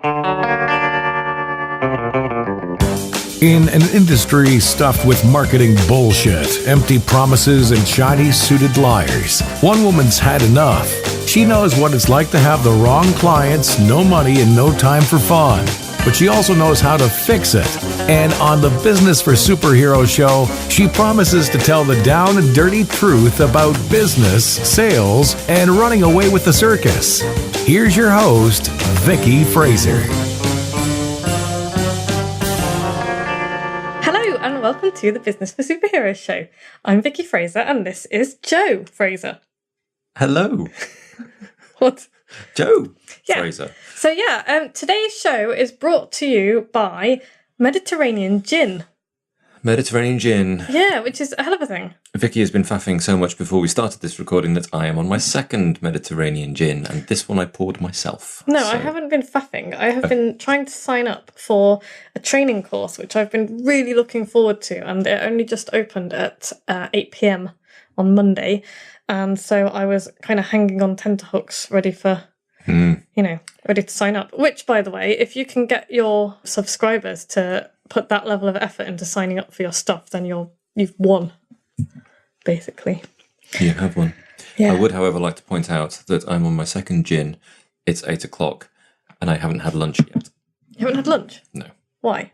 In an industry stuffed with marketing bullshit, empty promises, and shiny-suited liars, one woman's had enough. She knows what it's like to have the wrong clients, no money, and no time for fun. But she also knows how to fix it. And on the Business for Superheroes show, she promises to tell the down and dirty truth about business, sales, and running away with the circus. Here's your host, Vicky Fraser. Hello and welcome to the Business for Superheroes show. I'm Vicky Fraser and this is Joe Fraser. Hello. What? Joe Fraser. So today's show is brought to you by Mediterranean Gin. Mediterranean Gin. Yeah, which is a hell of a thing. Vicky has been faffing so much before we started this recording that I am on my second Mediterranean Gin, and this one I poured myself. No, I haven't been faffing. I have been trying to sign up for a training course, which I've been really looking forward to, and it only just opened at 8 p.m. on Monday, and so I was kind of hanging on tenterhooks, ready for... ready to sign up. Which, by the way, if you can get your subscribers to put that level of effort into signing up for your stuff, then you've won, basically. You have won. Yeah. I would, however, like to point out that I'm on my second gin. It's 8 o'clock, and I haven't had lunch yet. You haven't had lunch? No. Why?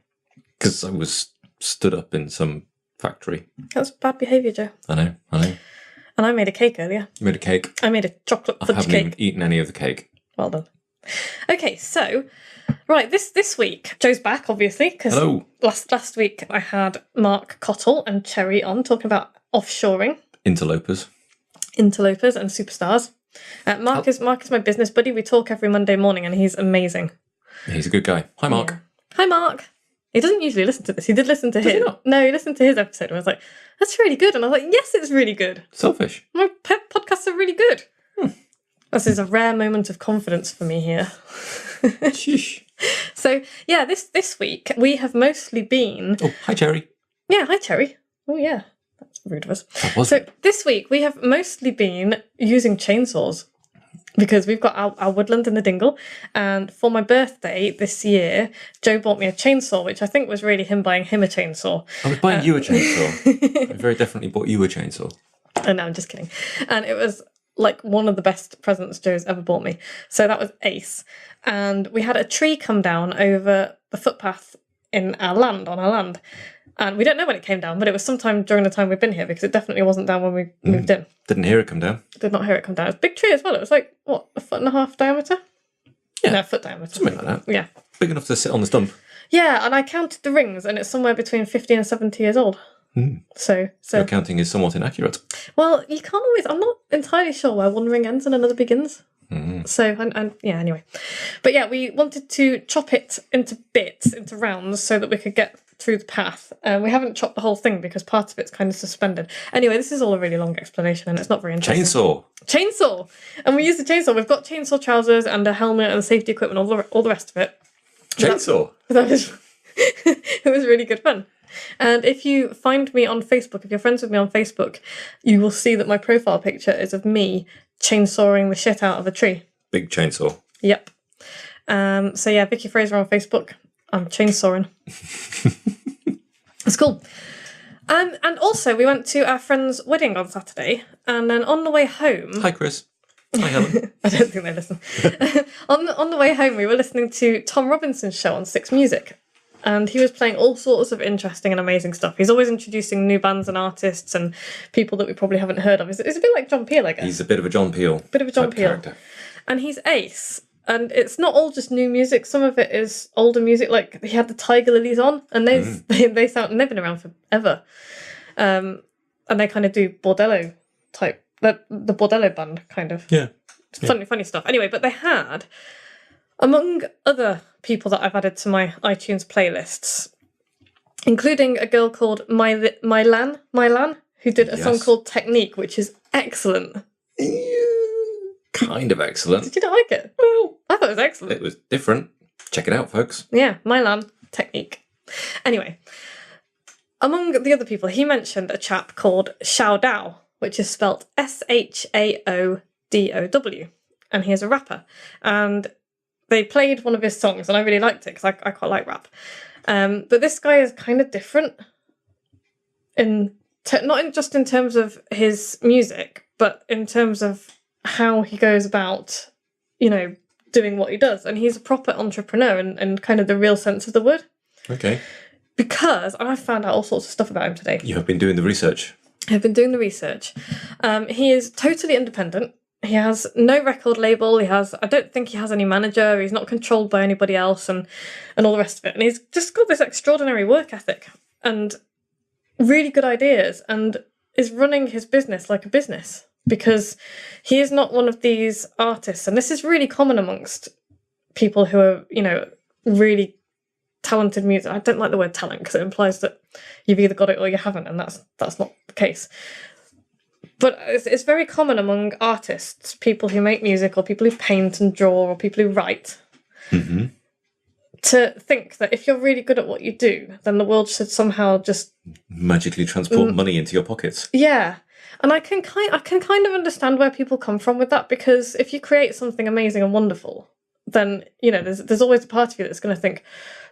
Because I was stood up in some factory. That's bad behaviour, Joe. I know. And I made a cake earlier. You made a cake? I made a chocolate fudge cake. I haven't even eaten any of the cake. Well done. Okay, so, right, this week, Joe's back, obviously, because last week I had Mark Cottle and Cherry on talking about offshoring. Interlopers and superstars. Mark is my business buddy. We talk every Monday morning and he's amazing. He's a good guy. Hi, Mark. Yeah. Hi, Mark. He doesn't usually listen to this. He did listen to his. No, he listened to his episode and I was like, that's really good. And I was like, yes, it's really good. Selfish. My podcasts are really good. This is a rare moment of confidence for me here. Sheesh. So, yeah, this week we have mostly been... Oh, hi, Cherry. Yeah, hi, Cherry. Oh, yeah. That's rude of us. That was So, this week we have mostly been using chainsaws because we've got our woodland in the dingle. And for my birthday this year, Joe bought me a chainsaw, which I think was really him buying him a chainsaw. I was buying you a chainsaw. I very definitely bought you a chainsaw. Oh, no, I'm just kidding. And it was... like one of the best presents Joe's ever bought me. So that was ace. And we had a tree come down over the footpath on our land. And we don't know when it came down, but it was sometime during the time we've been here because it definitely wasn't down when we moved in. Didn't hear it come down. Did not hear it come down. It was a big tree as well. It was like, what, 1.5 foot diameter? Yeah. No, foot diameter. Something like that. Yeah. Big enough to sit on the stump. Yeah, and I counted the rings and it's somewhere between 50 and 70 years old. So your counting is somewhat inaccurate. Well, you can't always... I'm not entirely sure where one ring ends and another begins. So, anyway. But yeah, we wanted to chop it into bits, into rounds, so that we could get through the path. We haven't chopped the whole thing because part of it's kind of suspended. Anyway, this is all a really long explanation and it's not very interesting. Chainsaw! And we used the chainsaw. We've got chainsaw trousers and a helmet and safety equipment, all the rest of it. Chainsaw? That was... it was really good fun. And if you find me on Facebook, if you're friends with me on Facebook, you will see that my profile picture is of me chainsawing the shit out of a tree. Big chainsaw. Yep. So yeah, Vicky Fraser on Facebook. I'm chainsawing. It's cool. And also, we went to our friend's wedding on Saturday, and then on the way home... Hi, Chris. Hi, Helen. I don't think they listen. on the way home, we were listening to Tom Robinson's show on Six Music. And he was playing all sorts of interesting and amazing stuff. He's always introducing new bands and artists and people that we probably haven't heard of. It's a bit like John Peel, I guess. He's a bit of a John Peel. Character. And he's ace. And it's not all just new music. Some of it is older music. Like, he had the Tiger Lilies on. And they sound... And they've been around forever. And they kind of do Bordello type... The Bordello band, kind of. Yeah. Funny stuff. Anyway, but they had... Among other people that I've added to my iTunes playlists, including a girl called Mylan, who did a song called Technique, which is excellent. Kind of excellent. Did you not like it? Well, I thought it was excellent. It was different. Check it out, folks. Yeah, Mylan, Technique. Anyway, among the other people, he mentioned a chap called ShaoDow, which is spelt ShaoDow. And he is a rapper. And they played one of his songs, and I really liked it because I quite like rap. But this guy is kind of different not just in terms of his music, but in terms of how he goes about, doing what he does. And he's a proper entrepreneur in kind of the real sense of the word. Okay. Because, and I found out all sorts of stuff about him today. You have been doing the research. I've been doing the research. He is totally independent. He has no record label. I don't think he has any manager. He's not controlled by anybody else and all the rest of it. And he's just got this extraordinary work ethic and really good ideas and is running his business like a business, because he is not one of these artists. And this is really common amongst people who are, really talented music. I don't like the word talent because it implies that you've either got it or you haven't, and that's not the case. But it's very common among artists, people who make music or people who paint and draw or people who write, to think that if you're really good at what you do, then the world should somehow just magically transport money into your pockets. Yeah. And I can kind of understand where people come from with that, because if you create something amazing and wonderful, then, there's always a part of you that's going to think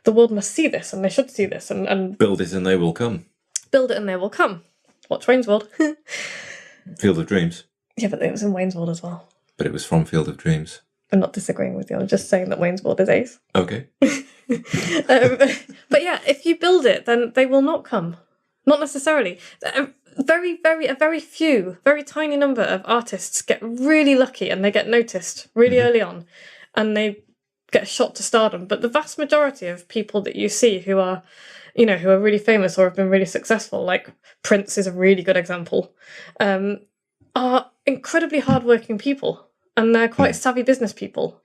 the world must see this and they should see this and build it and they will come. Build it and they will come. Watch Wayne's World. Field of Dreams. Yeah, but it was in Wayne's World as well. But it was from Field of Dreams. I'm not disagreeing with you. I'm just saying that Wayne's World is ace. Okay. But yeah, if you build it, then they will not come. Not necessarily. A very few, very tiny number of artists get really lucky and they get noticed really early on and they get a shot to stardom. But the vast majority of people that you see who are really famous or have been really successful, like Prince is a really good example, are incredibly hardworking people. And they're quite savvy business people.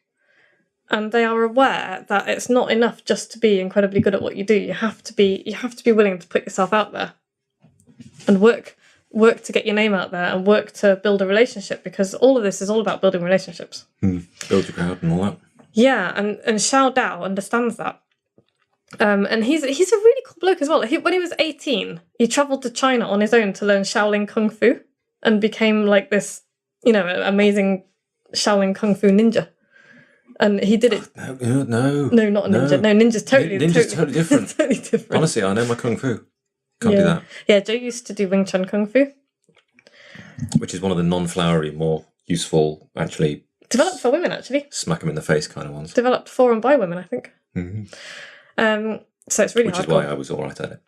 And they are aware that it's not enough just to be incredibly good at what you do. You have to be willing to put yourself out there and work to get your name out there and work to build a relationship, because all of this is all about building relationships. Build your crowd and all that. Yeah, and ShaoDow understands that. And he's a really cool bloke as well. When he was 18, he travelled to China on his own to learn Shaolin Kung Fu and became like this, amazing Shaolin Kung Fu ninja. And he did it. No, not a ninja. No, ninja's totally different. totally different. Honestly, I know my Kung Fu. Can't do that. Yeah, Joe used to do Wing Chun Kung Fu. Which is one of the non-flowery, more useful, actually. Developed for women, actually. Smack them in the face kind of ones. Developed for and by women, I think. So it's really Which hardcore. is why I was all right at it.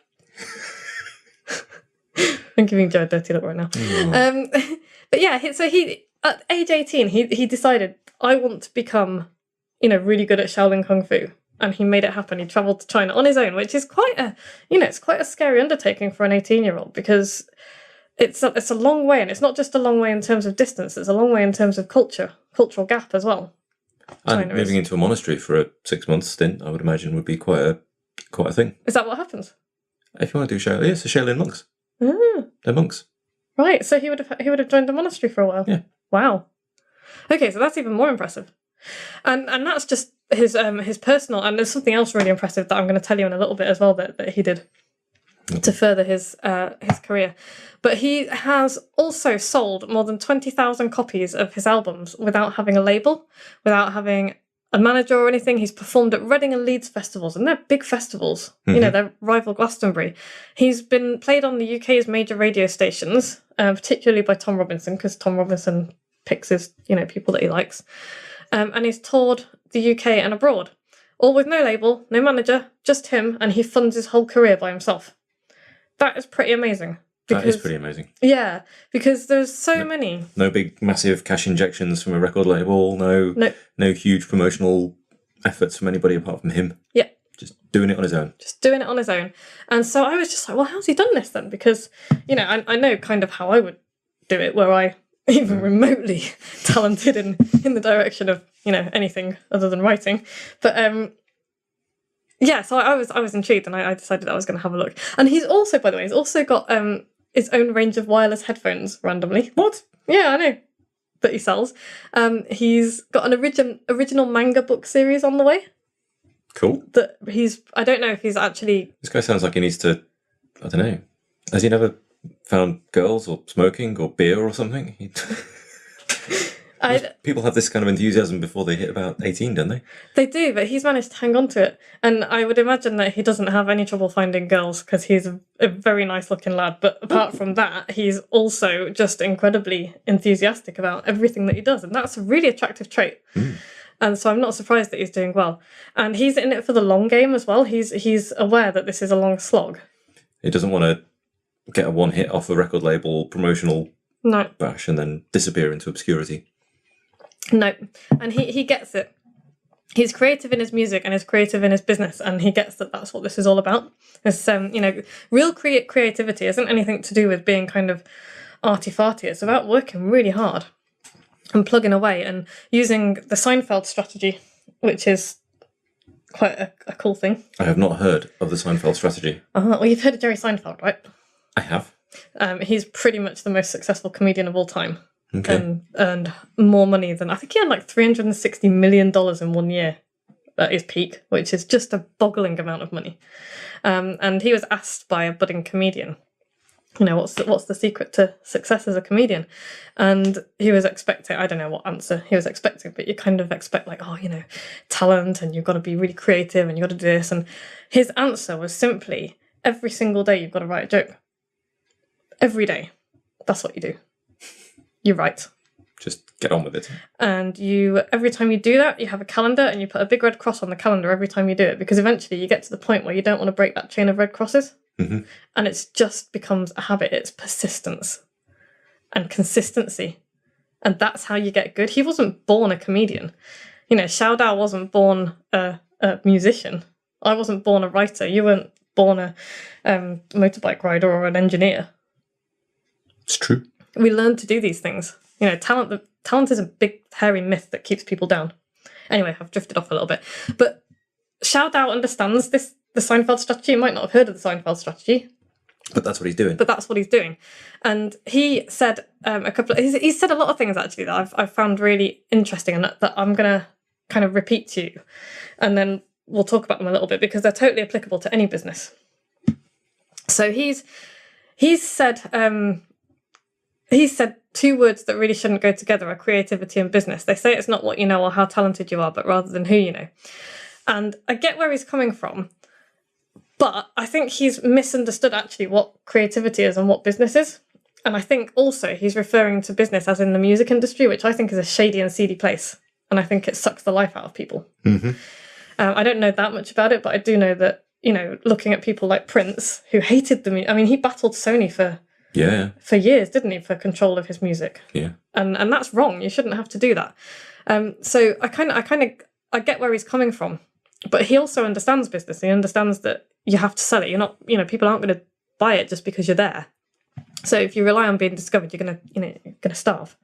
I'm giving Joe a dirty look right now. But yeah, so he at age 18, he decided, I want to become, really good at Shaolin Kung Fu. And he made it happen. He travelled to China on his own, which is quite a scary undertaking for an 18-year-old, because it's a long way, and it's not just a long way in terms of distance, it's a long way in terms of cultural gap as well. And moving into a monastery for a 6-month stint, I would imagine, would be quite a thing. Is that what happens? If you want to do Shaolin, it's the Shaolin monks. They're monks. Right, so he would have joined a monastery for a while. Yeah. Wow. Okay, so that's even more impressive. And that's just his personal, and there's something else really impressive that I'm going to tell you in a little bit as well that he did to further his career. But he has also sold more than 20,000 copies of his albums without having a label, without having a manager or anything. He's performed at Reading and Leeds festivals, and they're big festivals. They're rival Glastonbury. He's been played on the UK's major radio stations, particularly by Tom Robinson, because Tom Robinson picks his, people that he likes. And he's toured the UK and abroad, all with no label, no manager, just him, and he funds his whole career by himself. That is pretty amazing. That is pretty amazing. Yeah, because there's so many. No big, massive cash injections from a record label, no huge promotional efforts from anybody apart from him. Yeah. Just doing it on his own. And so I was just like, well, how's he done this then? Because, I know kind of how I would do it, were I even remotely talented in the direction of, anything other than writing. But so I was intrigued, and I decided I was going to have a look. And he's also, by the way, got his own range of wireless headphones randomly. What? Yeah, I know. That he sells. He's got an original manga book series on the way. Cool. I don't know if he's actually... This guy sounds like he needs to, I don't know. Has he never found girls or smoking or beer or something? People have this kind of enthusiasm before they hit about 18, don't they? They do, but he's managed to hang on to it. And I would imagine that he doesn't have any trouble finding girls because he's a very nice looking lad. But apart from that, he's also just incredibly enthusiastic about everything that he does. And that's a really attractive trait. And so I'm not surprised that he's doing well. And he's in it for the long game as well. He's aware that this is a long slog. He doesn't want to get a one hit off a record label promotional bash and then disappear into obscurity. No, and he gets it. He's creative in his music and he's creative in his business, and he gets that that's what this is all about. It's, real creativity isn't anything to do with being kind of arty-farty. It's about working really hard and plugging away and using the Seinfeld strategy, which is quite a cool thing. I have not heard of the Seinfeld strategy. Well, you've heard of Jerry Seinfeld, right? I have. He's pretty much the most successful comedian of all time. Okay. And earned more money than, I think he had like $360 million in 1 year at his peak, which is just a boggling amount of money. And he was asked by a budding comedian, what's the secret to success as a comedian? And he was expecting, I don't know what answer he was expecting, but you kind of expect like, talent, and you've got to be really creative and you've got to do this. And his answer was simply, every single day you've got to write a joke. Every day. That's what you do. You write. Just get on with it. And every time you do that, you have a calendar and you put a big red cross on the calendar every time you do it, because eventually you get to the point where you don't want to break that chain of red crosses. Mm-hmm. And it just becomes a habit. It's persistence and consistency. And that's how you get good. He wasn't born a comedian. ShaoDow wasn't born a musician. I wasn't born a writer. You weren't born a motorbike rider or an engineer. It's true. We learn to do these things. Talent is a big, hairy myth that keeps people down. Anyway, I've drifted off a little bit. But ShaoDow understands the Seinfeld strategy. You might not have heard of the Seinfeld strategy. But that's what he's doing. But that's what he's doing. And he said he's said a lot of things, actually, that I've found really interesting and that I'm going to kind of repeat to you. And then we'll talk about them a little bit, because they're totally applicable to any business. So he's said... He said two words that really shouldn't go together are creativity and business. They say it's not what you know or how talented you are, but rather than who you know. And I get where he's coming from, but I think he's misunderstood actually what creativity is and what business is. And I think also he's referring to business as in the music industry, which I think is a shady and seedy place. And I think it sucks the life out of people. Mm-hmm. I don't know that much about it, but I do know that, looking at people like Prince, who hated the music. I mean, he battled Sony for years, didn't he, for control of his music? Yeah. And that's wrong. You shouldn't have to do that. So I get where he's coming from, but he also understands business. He understands that you have to sell it. You're not, people aren't going to buy it just because you're there. So if you rely on being discovered, you're gonna starve.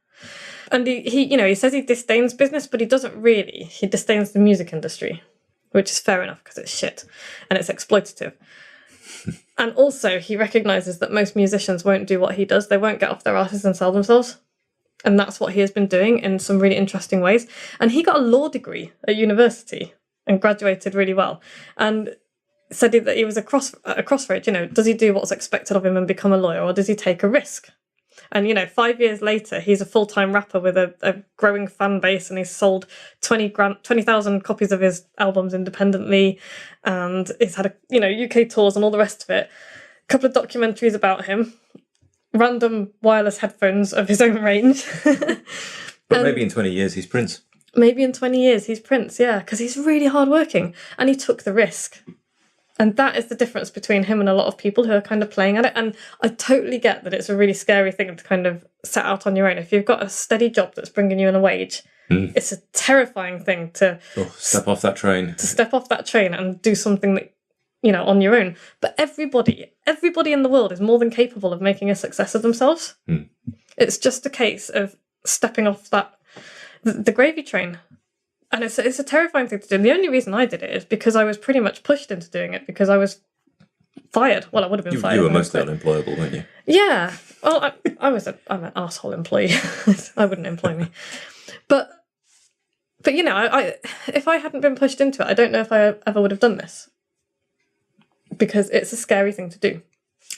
And he says he disdains business, but he doesn't really. He disdains the music industry, which is fair enough because it's shit and it's exploitative. And also, he recognises that most musicians won't do what he does. They won't get off their asses and sell themselves. And that's what he has been doing in some really interesting ways. And he got a law degree at university and graduated really well. And said that he was at a crossroads. Does he do what's expected of him and become a lawyer, or does he take a risk? And, 5 years later, he's a full-time rapper with a growing fan base, and he's sold 20,000 copies of his albums independently, and he's had UK tours and all the rest of it. A couple of documentaries about him, random wireless headphones of his own range. But maybe in 20 years he's Prince. Maybe in 20 years he's Prince, yeah, because he's really hardworking, and he took the risk. And that is the difference between him and a lot of people who are kind of playing at it. And I totally get that it's a really scary thing to kind of set out on your own. If you've got a steady job that's bringing you in a wage, it's a terrifying thing to step off that train. To step off that train and do something that, on your own. But everybody in the world is more than capable of making a success of themselves. It's just a case of stepping off the gravy train. And it's a terrifying thing to do. And the only reason I did it is because I was pretty much pushed into doing it because I was fired. Well, I would have been fired. You were mostly unemployable, weren't you? Yeah. Well, I'm an arsehole employee. I wouldn't employ me. But I if I hadn't been pushed into it, I don't know if I ever would have done this. Because it's a scary thing to do.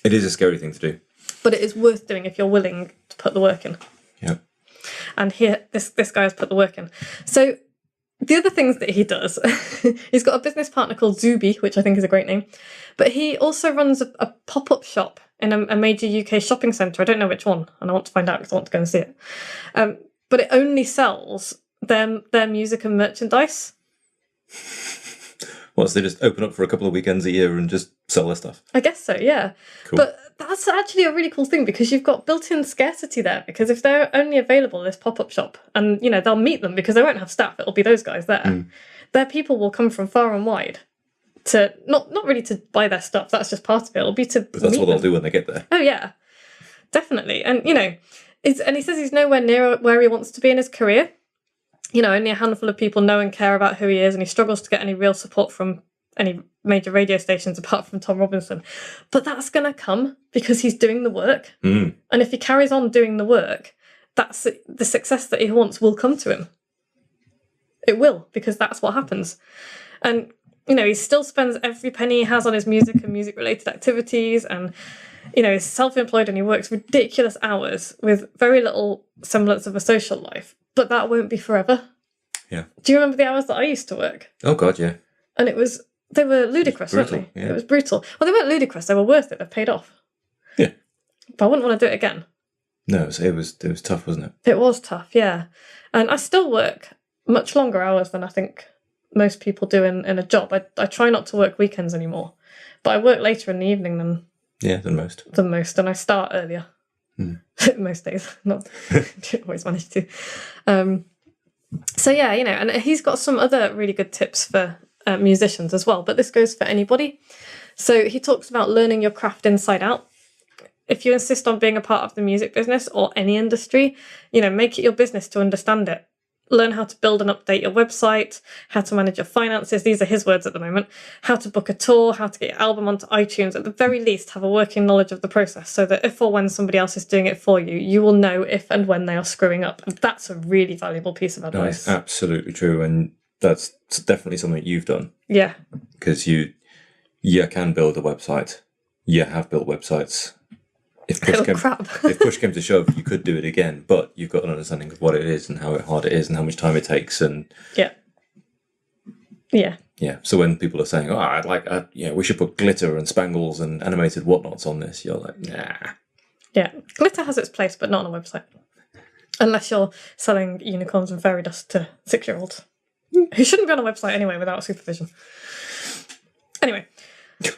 It is a scary thing to do. But it is worth doing if you're willing to put the work in. Yeah. and this guy has put the work in. So the other things that he does, he's got a business partner called Zuby, which I think is a great name, but he also runs a pop-up shop in a major UK shopping centre. I don't know which one, and I want to find out because I want to go and see it. But it only sells their music and merchandise. Well, so they just open up for a couple of weekends a year and just sell their stuff? I guess so, yeah. Cool. But that's actually a really cool thing because you've got built-in scarcity there, because if they're only available in this pop-up shop, and, you know, they'll meet them because they won't have staff, it'll be those guys there. Their people will come from far and wide to, not really to buy their stuff, that's just part of it, it'll be to But that's what they'll do when they get there. Oh, yeah, definitely. And, you know, and he says he's nowhere near where he wants to be in his career. You know, only a handful of people know and care about who he is, and he struggles to get any real support from any major radio stations apart from Tom Robinson. But that's going to come because he's doing the work. And if he carries on doing the work, that's the success that he wants will come to him. It will, because that's what happens. And, you know, he still spends every penny he has on his music and music-related activities, and, you know, he's self-employed and he works ridiculous hours with very little semblance of a social life. But that won't be forever. Yeah. Do you remember the hours that I used to work? Oh, God, yeah. And they were ludicrous, weren't they? Yeah. It was brutal. Well, they weren't ludicrous, they were worth it, they paid off. Yeah. But I wouldn't want to do it again. No, it was tough, wasn't it? It was tough, yeah. And I still work much longer hours than I think most people do in a job. I try not to work weekends anymore. But I work later in the evening than most, and I start earlier. Most days, not don't always manage to. So yeah, you know, and he's got some other really good tips for musicians as well, but this goes for anybody. So he talks about learning your craft inside out. If you insist on being a part of the music business or any industry, you know, make it your business to understand it. Learn how to build and update your website, how to manage your finances, these are his words at the moment, how to book a tour, how to get your album onto iTunes. At the very least, have a working knowledge of the process so that if or when somebody else is doing it for you, you will know if and when they are screwing up. And that's a really valuable piece of advice. That's absolutely true, and that's definitely something you've done. Yeah. Because you can build a website. You have built websites. If push came to shove, you could do it again, but you've got an understanding of what it is and how hard it is and how much time it takes. And yeah. So when people are saying, "Oh, we should put glitter and spangles and animated whatnots on this," you're like, "Nah." Yeah, glitter has its place, but not on a website, unless you're selling unicorns and fairy dust to 6-year-olds who shouldn't be on a website anyway without supervision. Anyway,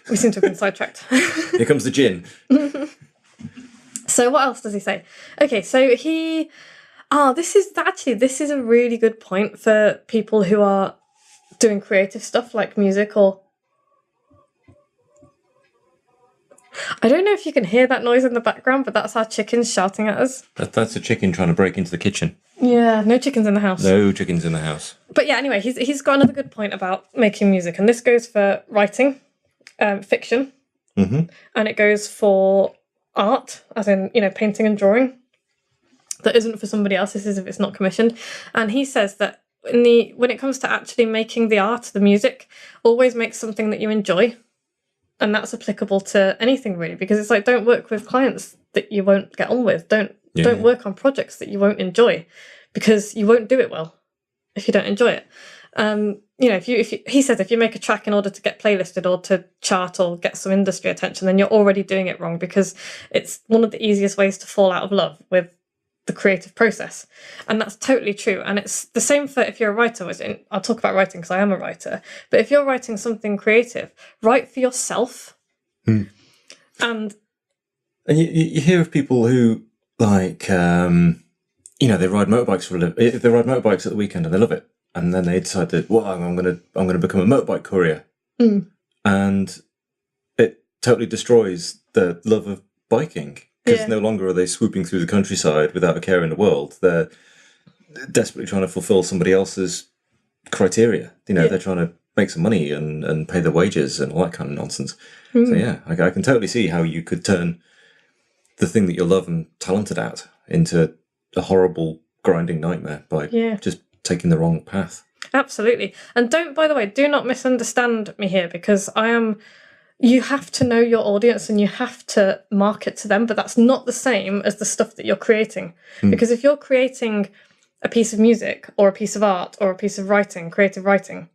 we seem to have been sidetracked. Here comes the gin. So what else does he say? Okay, so this is a really good point for people who are doing creative stuff like music or... I don't know if you can hear that noise in the background, but that's our chickens shouting at us. That's a chicken trying to break into the kitchen. Yeah, no chickens in the house. No chickens in the house. But yeah, anyway, he's got another good point about making music, and this goes for writing, fiction, and it goes for art, as in, you know, painting and drawing, that isn't for somebody else. This is if it's not commissioned. And he says that when it comes to actually making the art, the music, always make something that you enjoy. And that's applicable to anything really, because it's like, don't work with clients that you won't get on with. Don't work on projects that you won't enjoy, because you won't do it well if you don't enjoy it. You know, he says if you make a track in order to get playlisted or to chart or get some industry attention, then you're already doing it wrong, because it's one of the easiest ways to fall out of love with the creative process. And that's totally true. And it's the same for if you're a writer. I'll talk about writing because I am a writer. But if you're writing something creative, write for yourself. And you hear of people who, like, you know, they ride motorbikes for a living. They ride motorbikes at the weekend and they love it. And then they decide that, well, I'm gonna become a motorbike courier, and it totally destroys the love of biking, because no longer are they swooping through the countryside without a care in the world. They're desperately trying to fulfil somebody else's criteria. You know, they're trying to make some money and pay their wages and all that kind of nonsense. So yeah, I can totally see how you could turn the thing that you love and talented at into a horrible grinding nightmare by just taking the wrong path. Absolutely. And by the way, do not misunderstand me here, because you have to know your audience and you have to market to them, but that's not the same as the stuff that you're creating. Because if you're creating a piece of music or a piece of art or a piece of writing, creative writing,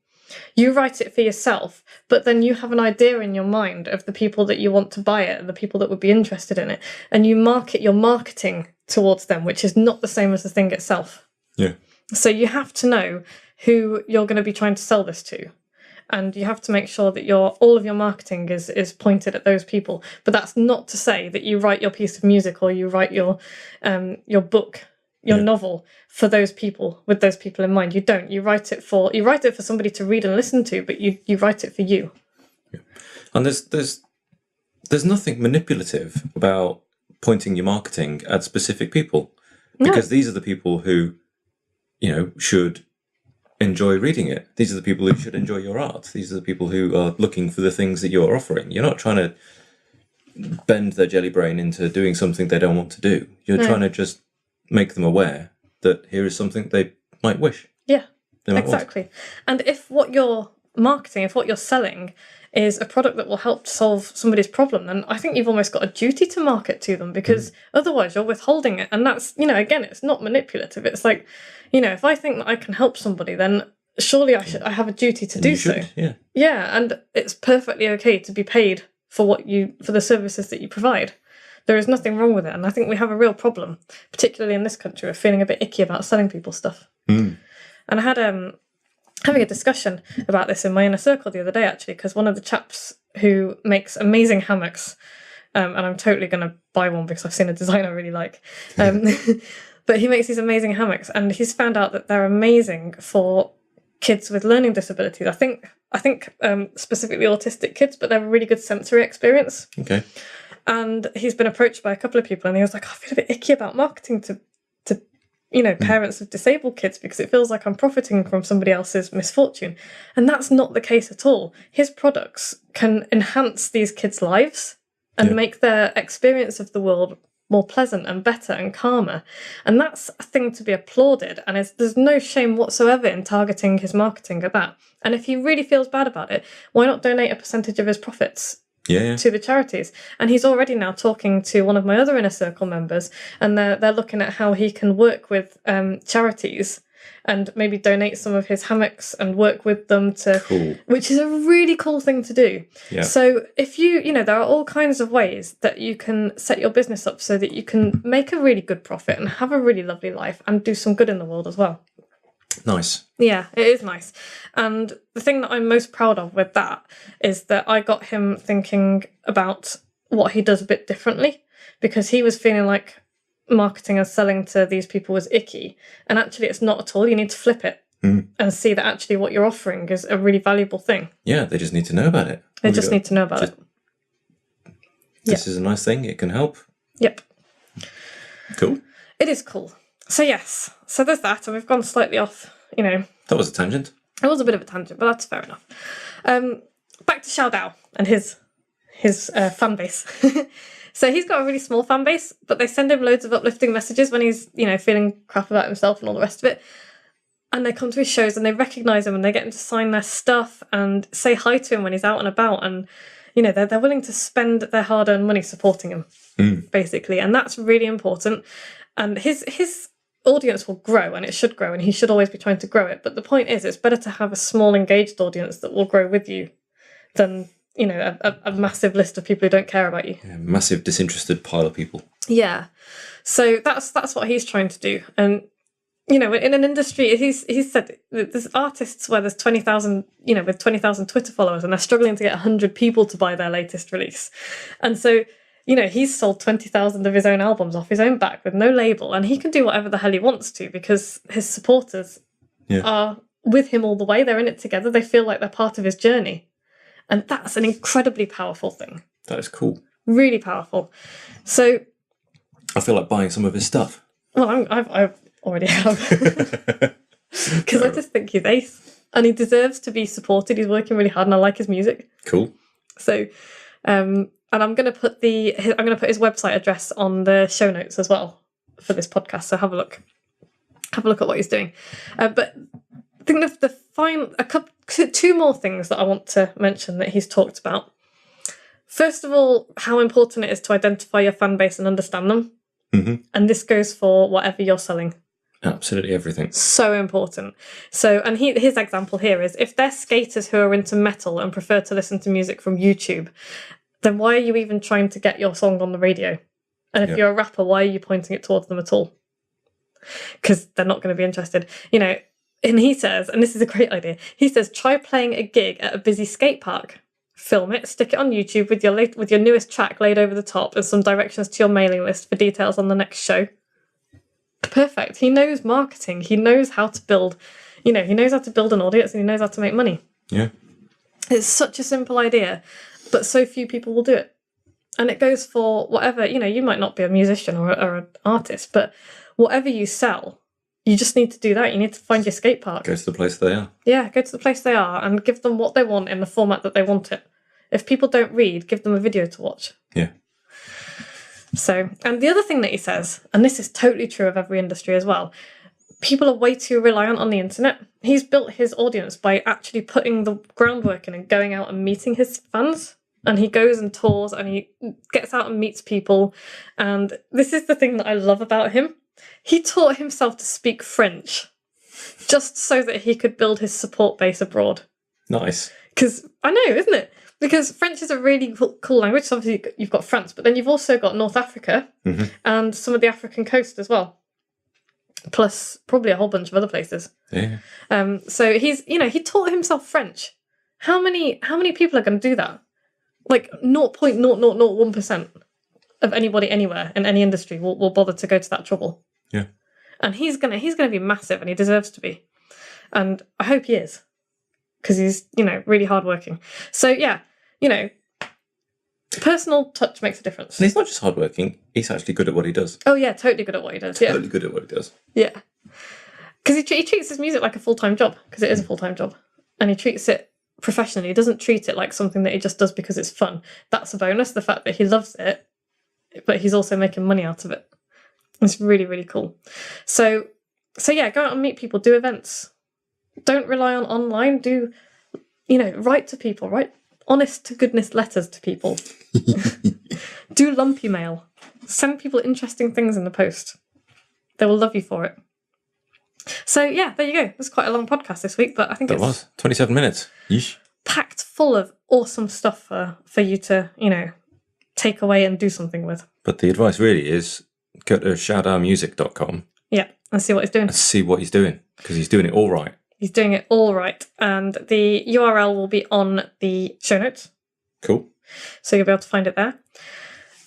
you write it for yourself, but then you have an idea in your mind of the people that you want to buy it and the people that would be interested in it, and you market your marketing towards them, which is not the same as the thing itself. Yeah. So you have to know who you're going to be trying to sell this to. And you have to make sure that all of your marketing is pointed at those people. But that's not to say that you write your piece of music or you write your book, your novel for those people, with those people in mind. You don't. You write it for somebody to read and listen to, but you write it for you. Yeah. And there's nothing manipulative about pointing your marketing at specific people, because these are the people who, should enjoy reading it. These are the people who should enjoy your art. These are the people who are looking for the things that you're offering. You're not trying to bend their jelly brain into doing something they don't want to do. You're trying to just make them aware that here is something they might wish. Yeah, they might exactly. And if what you're marketing, if what you're selling is a product that will help solve somebody's problem, then I think you've almost got a duty to market to them, because otherwise you're withholding it. And that's, again, it's not manipulative. It's like, if I think that I can help somebody, then surely I have a duty to do so. Yeah. Yeah, and it's perfectly okay to be paid for the services that you provide. There is nothing wrong with it. And I think we have a real problem, particularly in this country, of feeling a bit icky about selling people stuff. And I had having a discussion about this in my inner circle the other day, actually, because one of the chaps who makes amazing hammocks, and I'm totally going to buy one because I've seen a design I really like, but he makes these amazing hammocks, and he's found out that they're amazing for kids with learning disabilities. I think specifically autistic kids, but they're a really good sensory experience. Okay. And he's been approached by a couple of people, and he was like, I feel a bit icky about marketing to parents of disabled kids, because it feels like I'm profiting from somebody else's misfortune. And that's not the case at all. His products can enhance these kids' lives and make their experience of the world more pleasant and better and calmer. And that's a thing to be applauded. And there's no shame whatsoever in targeting his marketing at that. And if he really feels bad about it, why not donate a percentage of his profits to the charities? And he's already now talking to one of my other inner circle members, and they're looking at how he can work with charities and maybe donate some of his hammocks and work with them which is a really cool thing to do. Yeah. So if there are all kinds of ways that you can set your business up so that you can make a really good profit and have a really lovely life and do some good in the world as well. Nice. Yeah, it is nice. And the thing that I'm most proud of with that is that I got him thinking about what he does a bit differently, because he was feeling like marketing and selling to these people was icky. And actually it's not at all. You need to flip it and see that actually what you're offering is a really valuable thing. Yeah, they just need to know about it. They just need to know about it. This is a nice thing. It can help. Yep. Cool. It is cool. So yes, so there's that, and we've gone slightly off, That was a tangent. It was a bit of a tangent, but that's fair enough. Back to ShaoDow and his fan base. So he's got a really small fan base, but they send him loads of uplifting messages when he's, feeling crap about himself and all the rest of it. And they come to his shows and they recognise him and they get him to sign their stuff and say hi to him when he's out and about. And, they're willing to spend their hard-earned money supporting him, basically. And that's really important. And his audience will grow, and it should grow, and he should always be trying to grow it. But the point is, it's better to have a small engaged audience that will grow with you than a massive list of people who don't care about you. Yeah, massive disinterested pile of people. Yeah, so that's what he's trying to do. And in an industry, he's said there's artists where there's 20,000 with 20,000 Twitter followers, and they're struggling to get 100 people to buy their latest release. And so he's sold 20,000 of his own albums off his own back with no label, and he can do whatever the hell he wants to because his supporters are with him all the way. They're in it together. They feel like they're part of his journey. And that's an incredibly powerful thing. That is cool. Really powerful. So I feel like buying some of his stuff. Well, I already have. Because I just think he's ace. And he deserves to be supported. He's working really hard and I like his music. Cool. So, and I'm going to put his website address on the show notes as well for this podcast. So have a look. Have a look at what he's doing. But I think two more things that I want to mention that he's talked about. First of all, how important it is to identify your fan base and understand them. Mm-hmm. And this goes for whatever you're selling. Absolutely everything. So important. So, and his example here is, if they're skaters who are into metal and prefer to listen to music from YouTube, then why are you even trying to get your song on the radio? And if you're a rapper, why are you pointing it towards them at all? Because they're not going to be interested. You know, and he says, and this is a great idea, he says, try playing a gig at a busy skate park. Film it, stick it on YouTube with your newest track laid over the top and some directions to your mailing list for details on the next show. Perfect. He knows marketing. He knows how to build, he knows how to build an audience, and he knows how to make money. Yeah. It's such a simple idea, but so few people will do it. And it goes for whatever, you might not be a musician or an artist, but whatever you sell, you just need to do that. You need to find your skate park. Go to the place they are. Yeah, go to the place they are and give them what they want in the format that they want it. If people don't read, give them a video to watch. Yeah. So, and the other thing that he says, and this is totally true of every industry as well, people are way too reliant on the internet. He's built his audience by actually putting the groundwork in and going out and meeting his fans. And he goes and tours and he gets out and meets people. And this is the thing that I love about him. He taught himself to speak French just so that he could build his support base abroad. Nice. Because, I know, isn't it? Because French is a really cool language. So obviously you've got France, but then you've also got North Africa and some of the African coast as well. Plus probably a whole bunch of other places. Yeah. So he's, he taught himself French. How many people are going to do that? Like 0.0001% of anybody anywhere in any industry will bother to go to that trouble. Yeah. And he's gonna be massive, and he deserves to be. And I hope he is. Because he's, really hardworking. So yeah, personal touch makes a difference. And he's not just hardworking, he's actually good at what he does. Oh yeah, totally good at what he does. Totally good at what he does. Yeah. Because he treats his music like a full-time job, because it is a full-time job. And he treats it professionally. He doesn't treat it like something that he just does because it's fun. That's a bonus, the fact that he loves it, but he's also making money out of it. It's really, really cool. So yeah, go out and meet people, do events. Don't rely on online. Do, write to people, write honest to goodness letters to people. Do lumpy mail. Send people interesting things in the post. They will love you for it. So yeah, there you go. It was quite a long podcast this week, but I think That was 27 minutes. Yeesh. Packed full of awesome stuff for you to, take away and do something with. But the advice really is go to ShaoDowMusic.com. Yeah, and see what he's doing. And see what he's doing, because he's doing it all right. He's doing it all right. And the URL will be on the show notes. Cool. So you'll be able to find it there.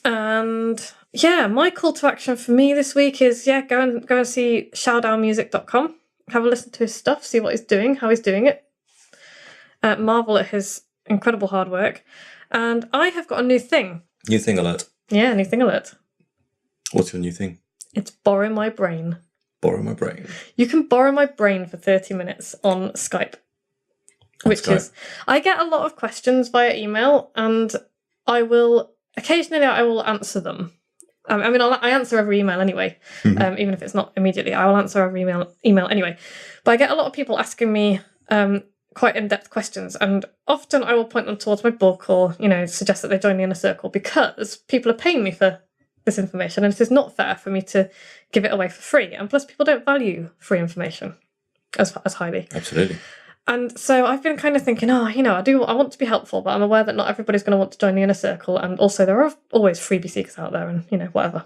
And yeah, my call to action for me this week is, go and see ShaoDowMusic.com. Have a listen to his stuff, see what he's doing, how he's doing it. Marvel at his incredible hard work. And I have got a new thing. New thing alert. Yeah, new thing alert. What's your new thing? It's Borrow My Brain. Borrow my brain. You can borrow my brain for 30 minutes on Skype. I get a lot of questions via email, and I will answer them. I answer every email anyway, even if it's not immediately. I will answer every email anyway. But I get a lot of people asking me quite in-depth questions, and often I will point them towards my book or, suggest that they join the inner circle, because people are paying me for this information, and it is not fair for me to give it away for free. And plus, people don't value free information as highly. Absolutely. And so I've been kind of thinking, I want to be helpful, but I'm aware that not everybody's going to want to join the inner circle, and also there are always freebie seekers out there, and whatever.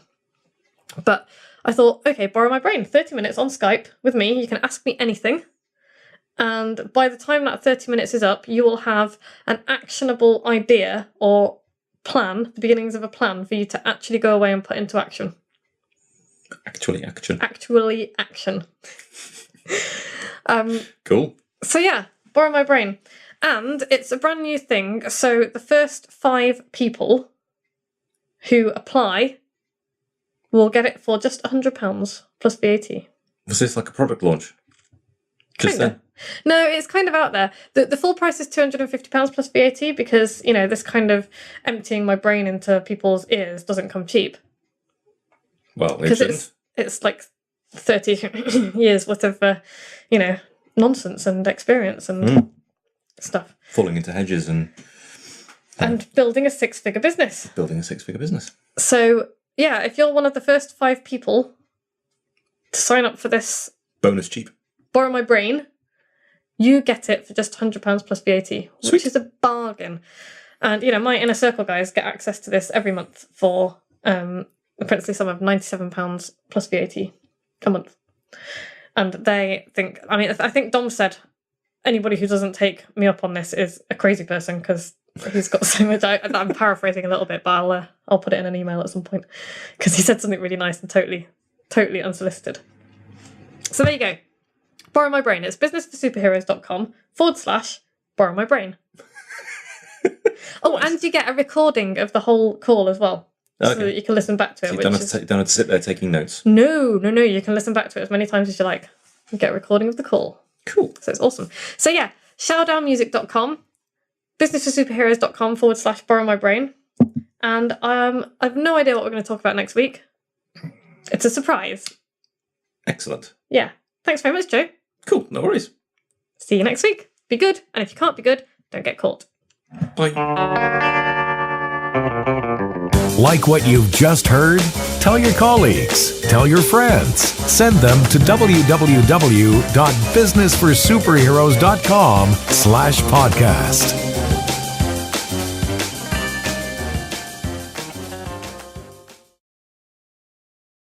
But I thought, okay, borrow my brain, 30 minutes on Skype with me. You can ask me anything, and by the time that 30 minutes is up, you will have an actionable idea or plan, the beginnings of a plan for you to actually go away and put into action. Actually action. Cool. So yeah, borrow my brain. And it's a brand new thing. So the first 5 people who apply will get it for just £100 plus VAT. Was this like a product launch? Just then? No, it's kind of out there. The full price is £250 plus VAT, because, this kind of emptying my brain into people's ears doesn't come cheap. Well, it shouldn't. It's like 30 years worth of, nonsense and experience and stuff. Falling into hedges and building a 6-figure business. Building a 6-figure business. So, yeah, if you're one of the first 5 people to sign up for this Bonus cheap. Borrow My Brain, you get it for just £100 plus VAT, which Sweet. is a bargain. And, you know, my Inner Circle guys get access to this every month for a princely sum of £97 plus VAT a month. And they think, I mean, I think Dom said anybody who doesn't take me up on this is a crazy person because he's got so much. I'm paraphrasing a little bit, but I'll put it in an email at some point because he said something really nice and totally unsolicited. So there you go. Borrow My Brain. It's businessforsuperheroes.com/borrow my brain. Oh, and you get a recording of the whole call as well. So that you can listen back to it. So you don't have to sit there taking notes. No. You can listen back to it as many times as you like. You get a recording of the call. Cool. So it's awesome. So yeah, ShaoDowMusic.com, businessforsuperheroes.com/borrow my brain. And I have no idea what we're going to talk about next week. It's a surprise. Excellent. Yeah. Thanks very much, Joe. Cool. No worries. See you next week. Be good. And if you can't be good, don't get caught. Bye. Like what you've just heard? Tell your colleagues, tell your friends, send them to www.businessforsuperheroes.com/podcast.